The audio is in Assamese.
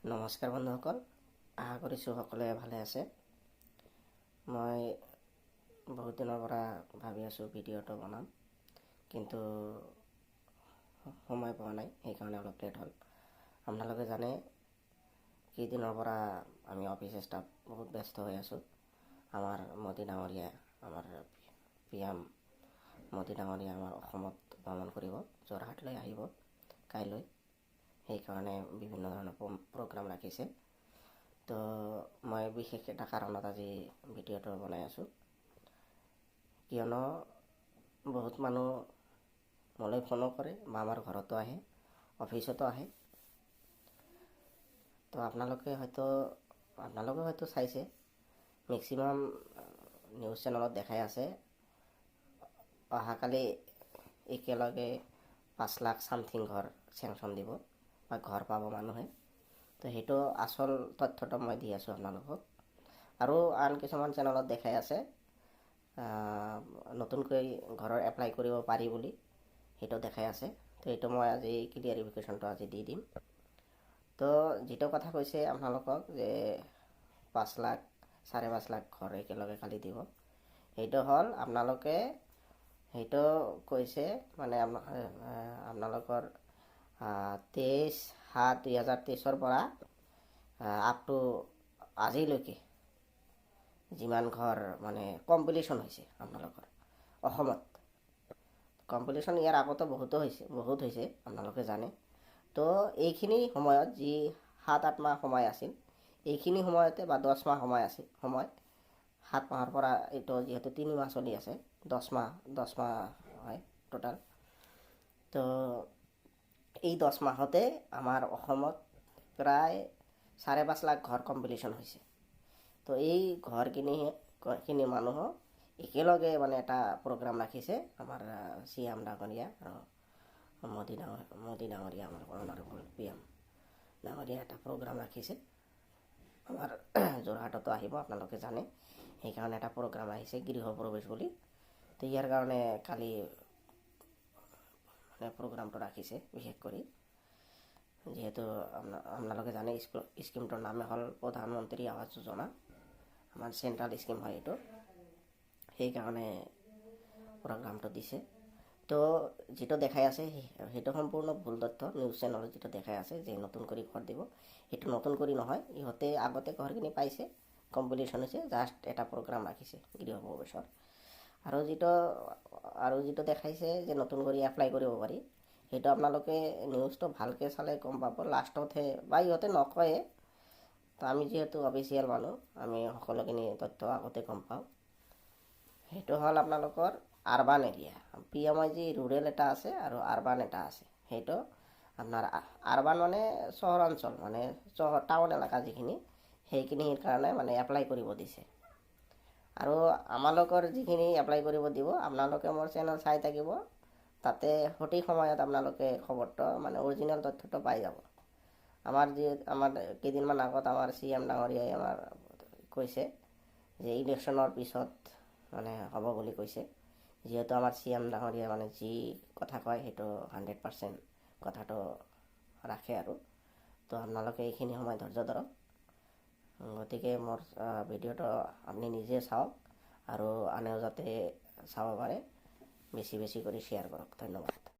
নমস্কাৰ বন্ধুসকল, আশা কৰিছোঁ সকলোৱে ভালে আছে। মই বহুত দিনৰ পৰা ভাবি আছোঁ ভিডিঅ'টো বনাম, কিন্তু সময় পোৱা নাই, সেইকাৰণে অলপ লেট হ'ল। আপোনালোকে জানে কেইদিনৰ পৰা আমি অফিচ ষ্টাফ বহুত ব্যস্ত হৈ আছোঁ। আমাৰ মোদী ডাঙৰীয়া, আমাৰ PM মোদী ডাঙৰীয়া আমাৰ অসমত ভ্ৰমণ কৰিব, যোৰহাটলৈ আহিব কাইলৈ। সেইকাৰণে বিভিন্ন ধৰণৰ প্ৰগ্ৰাম ৰাখিছে। তো মই বিশেষ এটা কাৰণত আজি ভিডিঅ'টো বনাই আছোঁ, কিয়নো বহুত মানুহ মোলৈ ফোনো কৰে বা আমাৰ ঘৰতো আহে, অফিচতো আহে। তো আপোনালোকে হয়তো চাইছে, মেক্সিমাম নিউজ চেনেলত দেখাই আছে অহাকালি একেলগে 5 লাখ চামথিং ঘৰ চেংচন দিব বা ঘৰ পাব মানুহে। তো সেইটো আচল তথ্যটো মই দি আছোঁ আপোনালোকক। আৰু আন কিছুমান চেনেলত দেখাই আছে নতুনকৈ ঘৰৰ এপ্লাই কৰিব পাৰি বুলি, সেইটো দেখাই আছে। তো সেইটো মই আজি ক্লিয়াৰিফিকেশ্যনটো আজি দি দিম। তো যিটো কথা কৈছে আপোনালোকক যে 5 লাখ 5.5 লাখ ঘৰ একেলগে খালি দিব, সেইটো হ'ল আপোনালোকে সেইটো কৈছে মানে আপোনালোকৰ 23/7/2023 পৰা আপ টু আজিলৈকে যিমান ঘৰ মানে কমপ্লিশ্যন হৈছে আপোনালোকৰ অসমত। কমপ্লিশ্যন ইয়াৰ আগতো বহুত হৈছে আপোনালোকে জানে। তো এইখিনি সময়ত যি 7-8 মাহ সময় আছিল, এইখিনি সময়তে বা 10 মাহ সময় 7 মাহৰ পৰা এইটো যিহেতু 3 মাহ চলি আছে, 10 মাহ হয় টোটাল। তো এই 10 মাহতে আমাৰ অসমত প্ৰায় 5.5 লাখ ঘৰ কমপ্লিশ্যন হৈছে। তো এই ঘৰখিনি মানুহ একেলগে মানে এটা প্ৰগ্ৰাম ৰাখিছে আমাৰ CM ডাঙৰীয়া আৰু মোদী ডাঙৰীয়া, আমাৰ অনাৰেবল PM ডাঙৰীয়া এটা প্ৰগ্ৰাম ৰাখিছে। আমাৰ যোৰহাটতো আহিব, আপোনালোকে জানে। সেইকাৰণে এটা প্ৰগ্ৰাম আহিছে গৃহ প্ৰৱেশ বুলি। তো ইয়াৰ কাৰণে কালি মানে প্ৰগ্ৰামটো ৰাখিছে বিশেষ কৰি, যিহেতু আপোনালোকে জানে স্কিমটোৰ নামে হ'ল প্ৰধানমন্ত্ৰী আৱাস যোজনা, আমাৰ চেণ্ট্ৰেল স্কিম হয় এইটো। সেইকাৰণে প্ৰগ্ৰামটো দিছে। তো যিটো দেখাই আছে সেইটো সম্পূৰ্ণ ভুল তথ্য। নিউজ চেনেলত যিটো দেখাই আছে যে নতুন কৰি ঘৰ দিব, সেইটো নতুন কৰি নহয়। ইহঁতে আগতে ঘৰখিনি পাইছে, কমপ্লিশ্যন হৈছে, জাষ্ট এটা প্ৰগ্ৰাম ৰাখিছে গৃহ প্ৰৱেশৰ। আৰু যিটো দেখাইছে যে নতুন কৰি এপ্লাই কৰিব পাৰি, সেইটো আপোনালোকে নিউজটো ভালকৈ চালে গম পাব। লাষ্টতহে বা ইহঁতে নকয়ে, তো আমি যিহেতু অফিচিয়েল মানুহ, আমি সকলোখিনি তথ্য আগতে গম পাওঁ। সেইটো হ'ল আপোনালোকৰ আৰবান এৰিয়া। PMIG ৰুৰেল এটা আছে আৰু আৰবান এটা আছে। সেইটো আপোনাৰ আৰবান মানে চহৰাঞ্চল, মানে টাউন এলেকা যিখিনি, সেইখিনিৰ কাৰণে মানে এপ্লাই কৰিব দিছে। আৰু আমালোকৰ যিখিনি এপ্লাই কৰিব দিব, আপোনালোকে মোৰ চেনেল চাই থাকিব, তাতে সঠিক সময়ত আপোনালোকে খবৰটো মানে অৰিজিনেল তথ্যটো পাই যাব। আমাৰ কেইদিনমান আগত আমাৰ CM ডাঙৰীয়াই আমাৰ কৈছে যে ইলেকশ্যনৰ পিছত মানে হ'ব বুলি কৈছে। যিহেতু আমাৰ CM ডাঙৰীয়াই মানে যি কথা কয় সেইটো 100% কথাটো ৰাখে আৰু। তো আপোনালোকে এইখিনি সময় ধৈৰ্য ধৰক। গতিকে মোৰ ভিডিঅ'টো আপুনি নিজে চাওক আৰু আনেও যাতে চাব পাৰে, বেছি কৰি শ্বেয়াৰ কৰক। ধন্যবাদ।